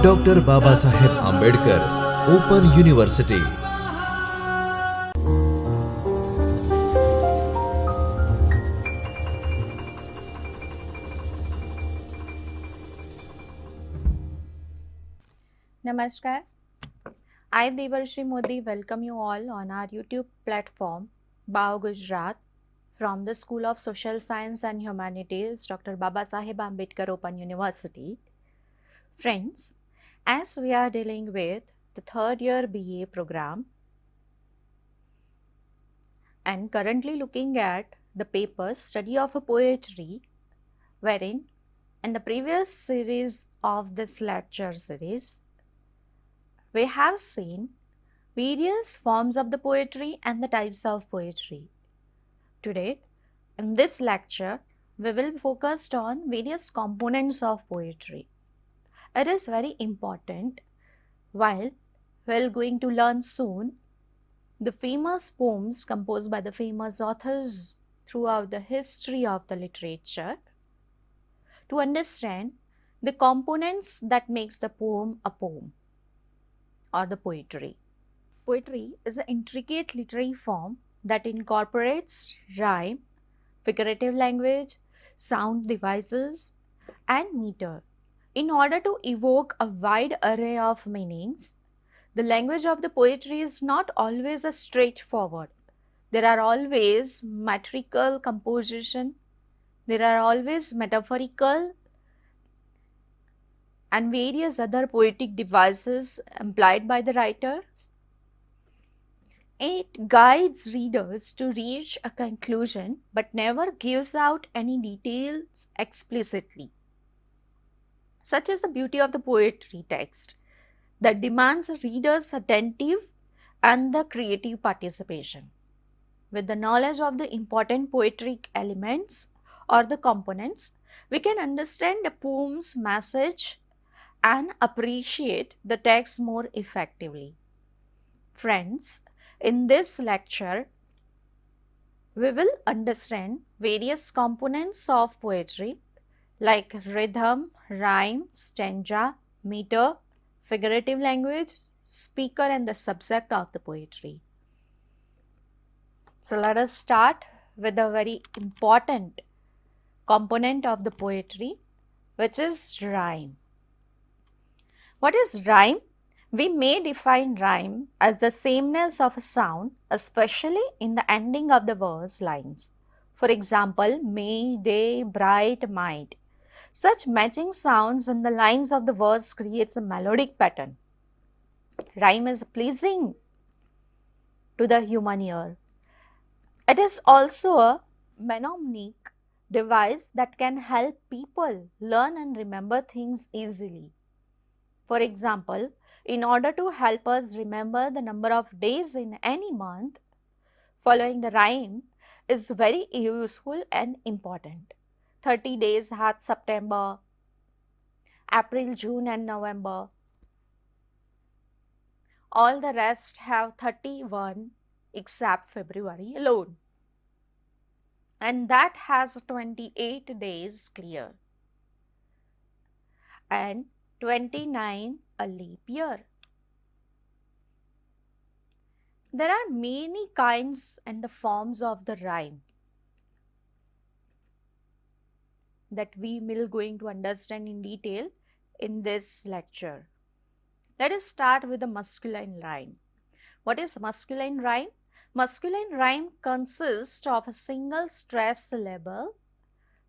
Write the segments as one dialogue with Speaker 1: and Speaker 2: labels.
Speaker 1: Dr. Babasaheb Ambedkar Open University.
Speaker 2: Namaskar. I, Devarshri Modi, welcome you all on our YouTube platform, BAOUGujarat, from the School of Social Science and Humanities, Dr. Babasaheb Ambedkar Open University. Friends, as we are dealing with the third year BA program and currently looking at the paper Study of a Poetry, wherein in the previous series of this lecture series, we have seen various forms of the poetry and the types of poetry. Today, in this lecture, we will focus on various components of poetry. It is very important while we're going to learn soon the famous poems composed by the famous authors throughout the history of the literature to understand the components that makes the poem a poem or the poetry. Poetry is an intricate literary form that incorporates rhyme, figurative language, sound devices, and meter. In order to evoke a wide array of meanings, the language of the poetry is not always a straightforward. There are always metrical composition, there are always metaphorical and various other poetic devices employed by the writers. It guides readers to reach a conclusion but never gives out any details explicitly. Such is the beauty of the poetry text that demands a reader's attentive and the creative participation. With the knowledge of the important poetic elements or the components, we can understand the poem's message and appreciate the text more effectively. Friends, in this lecture, we will understand various components of poetry like rhythm, rhyme, stanza, meter, figurative language, speaker and the subject of the poetry. So let us start with a very important component of the poetry, which is rhyme. What is rhyme? We may define rhyme as the sameness of a sound, especially in the ending of the verse lines. For example, may, day, bright, might. Such matching sounds in the lines of the verse creates a melodic pattern. Rhyme is pleasing to the human ear. It is also a mnemonic device that can help people learn and remember things easily. For example, in order to help us remember the number of days in any month, following the rhyme is very useful and important. 30 days had September, April, June and November. All the rest have 31 except February alone. And that has 28 days clear. And 29 a leap year. There are many kinds and the forms of the rhyme that we will going to understand in detail in this lecture. Let us start with the masculine rhyme. What is masculine rhyme? Masculine rhyme consists of a single stressed syllable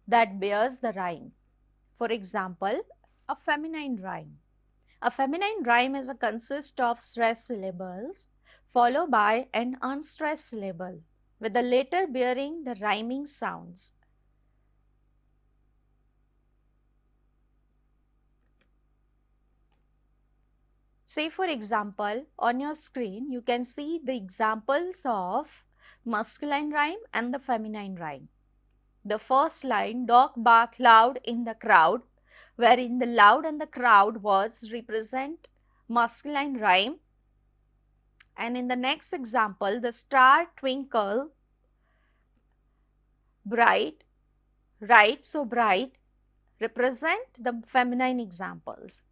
Speaker 2: that bears the rhyme. For example, a feminine rhyme. A feminine rhyme is a consist of stressed syllables followed by an unstressed syllable with the latter bearing the rhyming sounds. Say for example, on your screen you can see the examples of masculine rhyme and the feminine rhyme. The first line, dog bark loud in the crowd, wherein the loud and the crowd words represent masculine rhyme. And in the next example, the star twinkle bright, right, so bright, represent the feminine examples.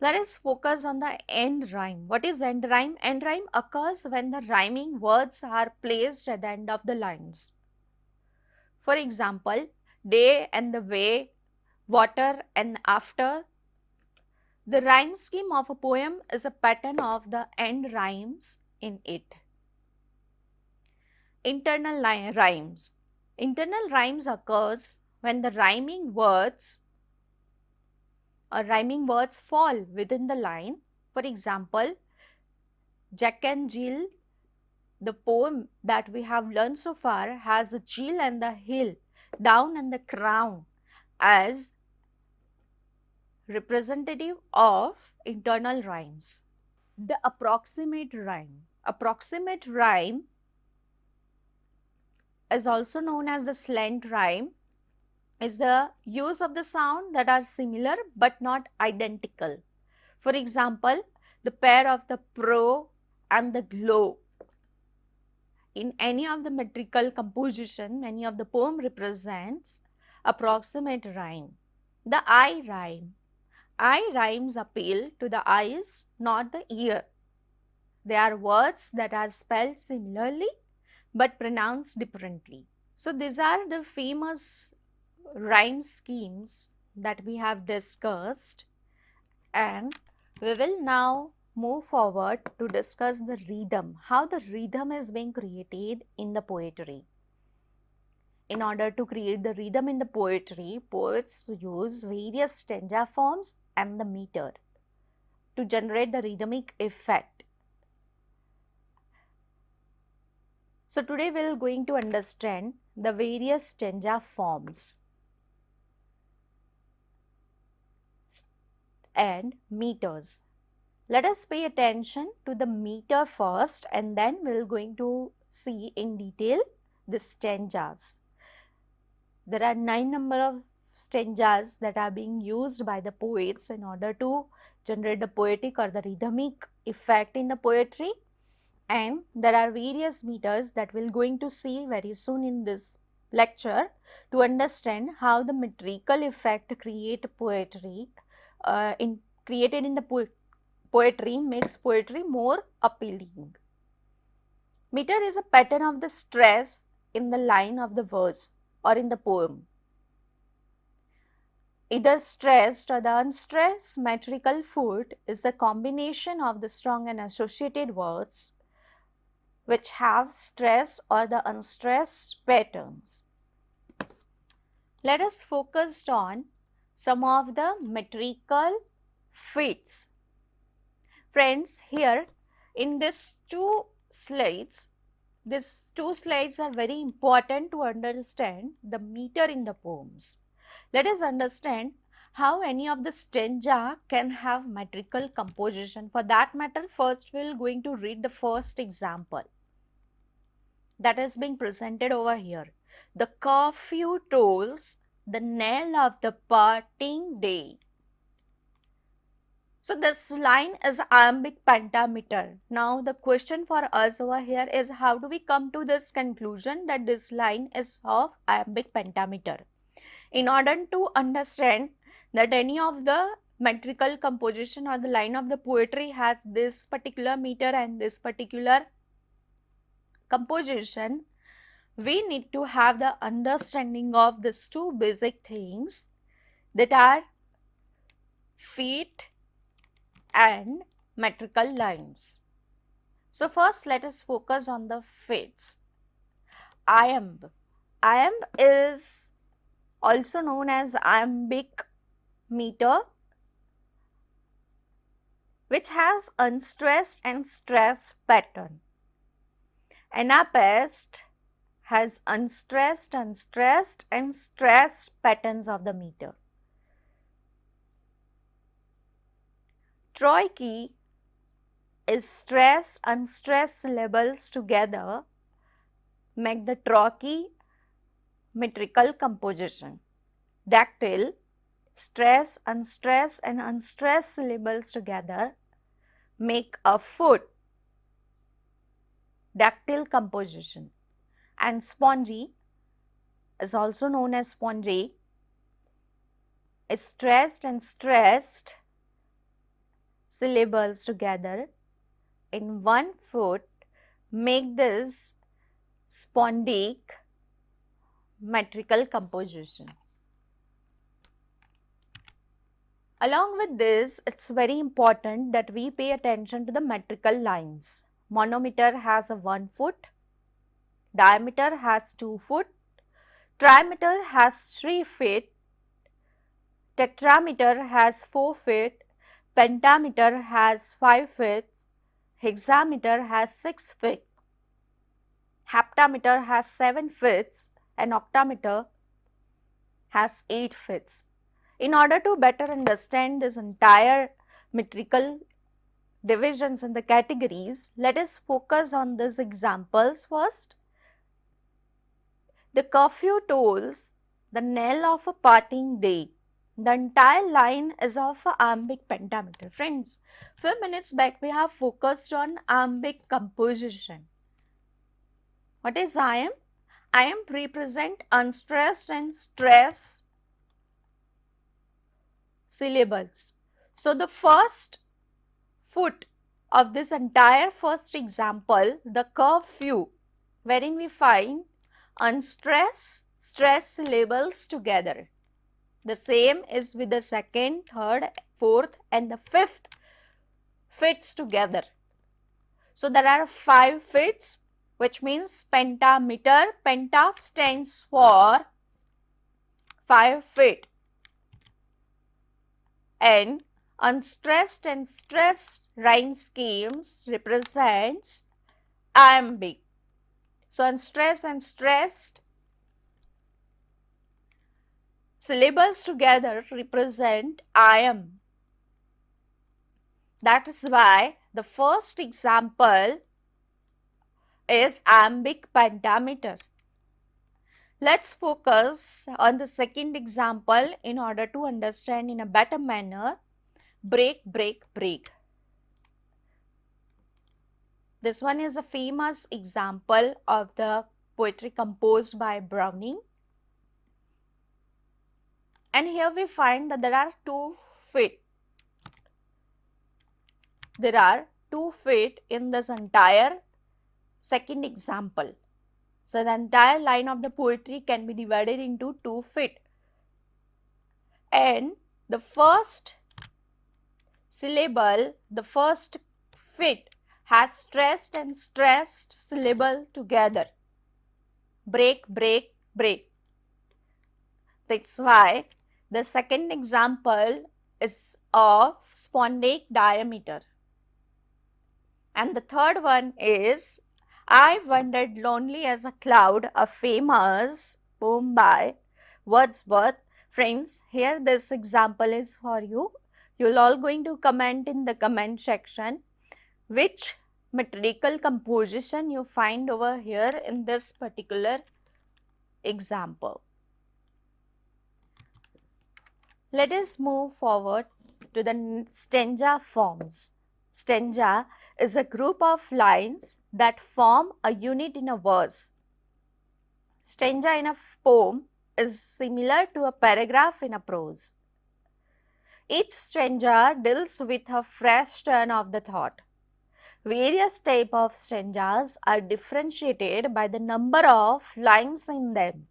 Speaker 2: Let us focus on the end rhyme. What is end rhyme? End rhyme occurs when the rhyming words are placed at the end of the lines. For example, day and the way, water and after. The rhyme scheme of a poem is a pattern of the end rhymes in it. Internal rhymes. Internal rhymes occurs when the rhyming words fall within the line. For example, Jack and Jill, the poem that we have learned so far, has a Jill and the hill, down and the crown as representative of internal rhymes. The approximate rhyme. Approximate rhyme is also known as the slant rhyme, is the use of the sound that are similar but not identical. For example, the pair of the pro and the glow. In any of the metrical composition, any of the poem represents approximate rhyme. The I rhyme. I rhymes appeal to the eyes, not the ear. They are words that are spelled similarly but pronounced differently. So these are the famous rhyme schemes that we have discussed, and we will now move forward to discuss the rhythm, how the rhythm is being created in the poetry. In order to create the rhythm in the poetry, poets use various stanza forms and the meter to generate the rhythmic effect. So today we are going to understand the various stanza forms and meters. Let us pay attention to the meter first, and then we are going to see in detail the stanzas. There are 9 number of stanzas that are being used by the poets in order to generate the poetic or the rhythmic effect in the poetry, and there are various meters that we are going to see very soon in this lecture to understand how the metrical effect created in the poetry makes poetry more appealing. Meter is a pattern of the stress in the line of the verse or in the poem. Either stressed or the unstressed metrical foot is the combination of the strong and associated words which have stress or the unstressed patterns. Let us focus on some of the metrical fits. Friends, here in these two slides are very important to understand the meter in the poems. Let us understand how any of the stanza can have metrical composition. For that matter, first we are going to read the first example that is being presented over here. The curfew tolls the knell of the parting day. So this line is iambic pentameter. Now the question for us over here is, how do we come to this conclusion that this line is of iambic pentameter? In order to understand that any of the metrical composition or the line of the poetry has this particular meter and this particular composition, we need to have the understanding of these two basic things that are feet and metrical lines. So first let us focus on the fits. Iamb. Iamb is also known as iambic meter, which has unstressed and stressed pattern. Anapest has unstressed, unstressed and stressed patterns of the meter. Troiky is stressed, unstressed syllables together make the trochee metrical composition. Dactyl, stress, unstressed and unstressed syllables together make a foot dactyl composition. And spongy is also known as spongy, stressed and stressed syllables together in one foot make this spondic metrical composition. Along with this, it's very important that we pay attention to the metrical lines. Monometer has a 1 foot, diameter has 2 foot, trimeter has 3 feet, tetrameter has 4 feet, pentameter has 5 feet, hexameter has 6 feet, heptameter has 7 feet, and octameter has 8 feet. In order to better understand this entire metrical divisions in the categories, let us focus on these examples first. The curfew tolls the knell of a parting day. The entire line is of a iambic pentameter. Friends, few minutes back we have focused on iambic composition. What is iamb? Iamb represent unstressed and stressed syllables. So the first foot of this entire first example, the curfew, wherein we find unstressed, stressed syllables together. The same is with the second, third, fourth and the fifth fits together. So there are 5 fits, which means pentameter. Penta stands for 5 feet. And unstressed and stressed rhyme schemes represents iambic. So unstressed and stressed syllables together represent iamb. That is why the first example is iambic pentameter. Let's focus on the second example in order to understand in a better manner. Break, break, break. This one is a famous example of the poetry composed by Browning. And here we find that there are 2 feet. There are 2 feet in this entire second example. So the entire line of the poetry can be divided into 2 feet. And the first syllable, the first fit has stressed and stressed syllable together. Break, break, break. That's why the second example is of spondic diameter. And the third one is I wandered lonely as a cloud, a famous poem by Wordsworth. Friends, here this example is for you. You're all going to comment in the comment section which metrical composition you find over here in this particular example. Let us move forward to the stanza forms. Stanza is a group of lines that form a unit in a verse. Stanza in a poem is similar to a paragraph in a prose. Each stanza deals with a fresh turn of the thought. Various types of stanzas are differentiated by the number of lines in them,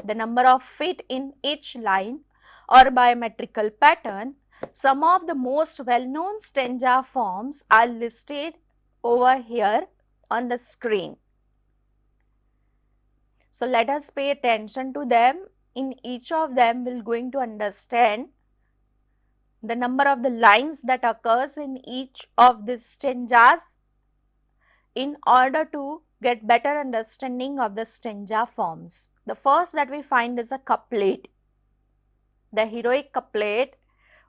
Speaker 2: the number of feet in each line, or by metrical pattern. Some of the most well-known stanza forms are listed over here on the screen. So let us pay attention to them. In each of them, we are going to understand the number of the lines that occurs in each of these stanzas in order to get better understanding of the stanza forms. The first that we find is a couplet. The heroic couplet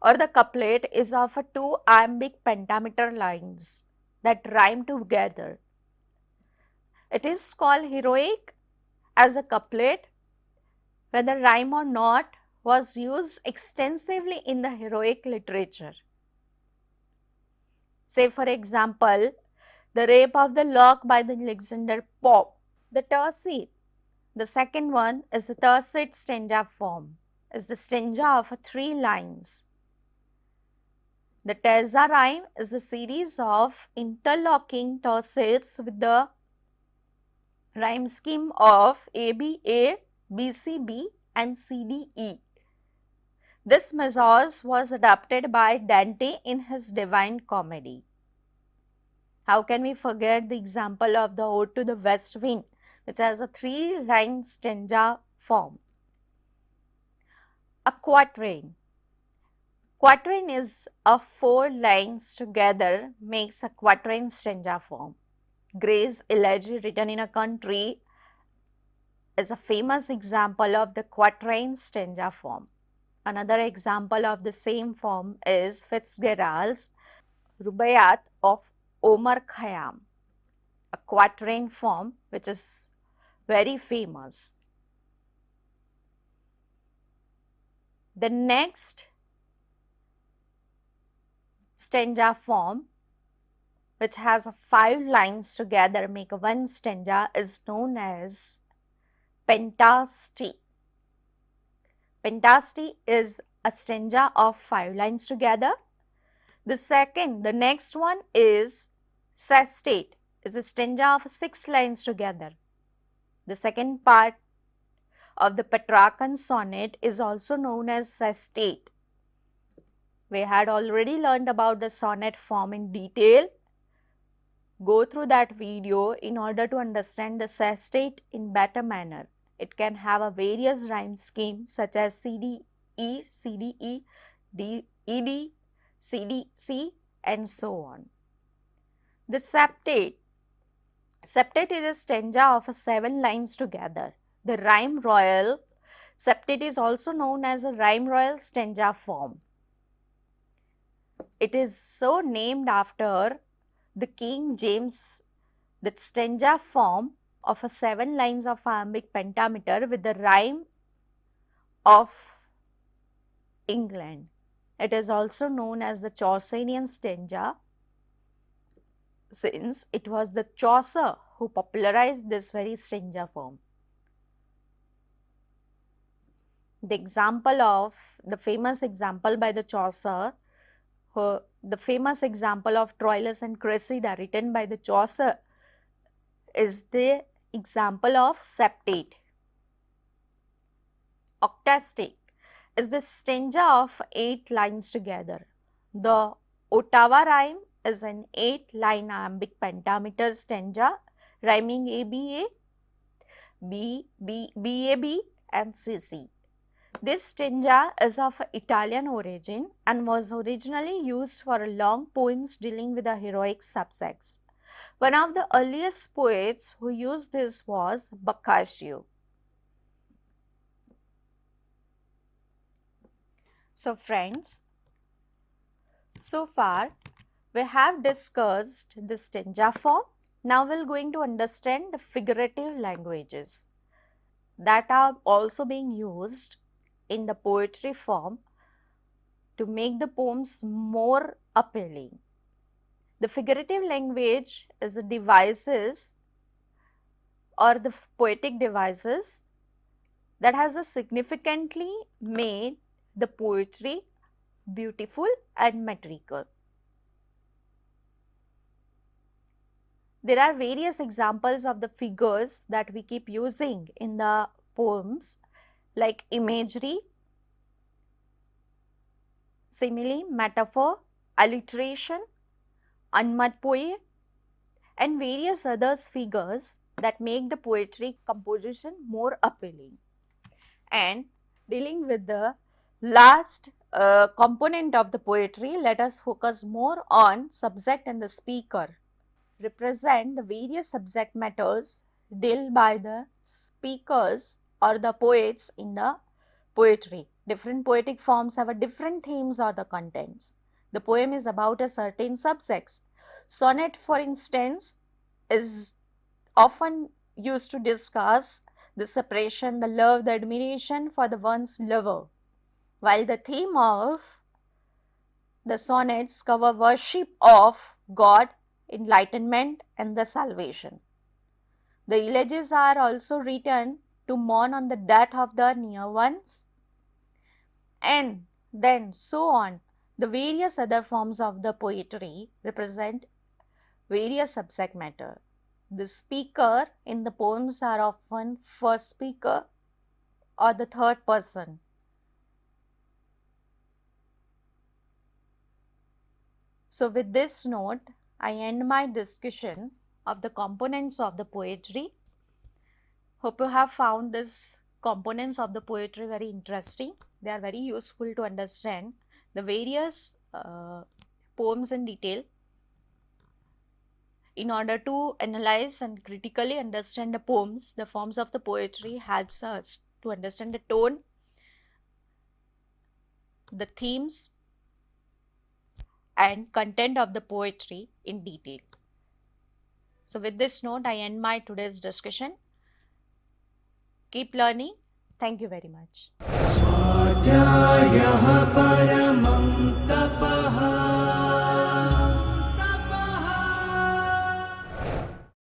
Speaker 2: or the couplet is of a 2 iambic pentameter lines that rhyme together. It is called heroic as a couplet, whether rhyme or not, was used extensively in the heroic literature. Say for example, The Rape of the Lock by the Alexander Pope. The tercet, the second one is the tercet stanza form. is the stanza of 3 lines. The terza rhyme is the series of interlocking tercets with the rhyme scheme of ABA, BCB and CDE. This measure was adopted by Dante in his Divine Comedy. How can we forget the example of the Ode to the West Wind, which has a 3-line stanza form? A quatrain. Quatrain is a 4 lines together makes a quatrain stanza form. Gray's Elegy written in a country is a famous example of the quatrain stanza form. Another example of the same form is Fitzgerald's Rubaiyat of Omar Khayyam, a quatrain form which is very famous. The next stanza form, which has 5 lines together make one stanza, is known as pentasty. Pentasty is a stanza of 5 lines together. The next one is sestate, is a stanza of 6 lines together. The second part of the Petrarchan sonnet is also known as sestate. We had already learned about the sonnet form in detail. Go through that video in order to understand the sestate in better manner. It can have a various rhyme scheme such as CDE, CDE, ED, CDC and so on. The septate. Septate is a stanza of 7 lines together. The rhyme royal septate is also known as a rhyme royal stanza form. It is so named after the King James, the stanza form of 7 lines of iambic pentameter with the rhyme of England. It is also known as the Chaucerian stanza, since it was the Chaucer who popularized this very stanza form. The famous example by the Chaucer, the famous example of Troilus and Cressida written by the Chaucer is the example of septate. Octastic is the stanza of 8 lines together. The Ottawa rhyme is an 8-line iambic pentameter stanza rhyming ABA, BAB and CC. This stanza is of Italian origin and was originally used for long poems dealing with the heroic subjects. One of the earliest poets who used this was Boccaccio. So friends, so far we have discussed the stanza form. Now we are going to understand the figurative languages that are also being used in the poetry form to make the poems more appealing. The figurative language is the devices or the poetic devices that has significantly made the poetry beautiful and metrical. There are various examples of the figures that we keep using in the poems, like imagery, simile, metaphor, alliteration, onomatopoeia, and various other figures that make the poetry composition more appealing. And dealing with the last component of the poetry, let us focus more on subject and the speaker. Represent the various subject matters dealt by the speakers or the poets in the poetry. Different poetic forms have a different themes or the contents. The poem is about a certain subject. Sonnet, for instance, is often used to discuss the separation, the love, the admiration for the one's lover, while the theme of the sonnets cover worship of God, enlightenment and the salvation. The elegies are also written to mourn on the death of the near ones. and then so on. The various other forms of the poetry represent various subject matter. The speaker in the poems are often first speaker or the third person. So with this note, I end my discussion of the components of the poetry. Hope you have found these components of the poetry very interesting. They are very useful to understand the various poems in detail. In order to analyze and critically understand the poems, the forms of the poetry helps us to understand the tone, the themes, and content of the poetry in detail. So with this note, I end my today's discussion. Keep learning. Thank you very much.
Speaker 3: स्वाध्यायः परः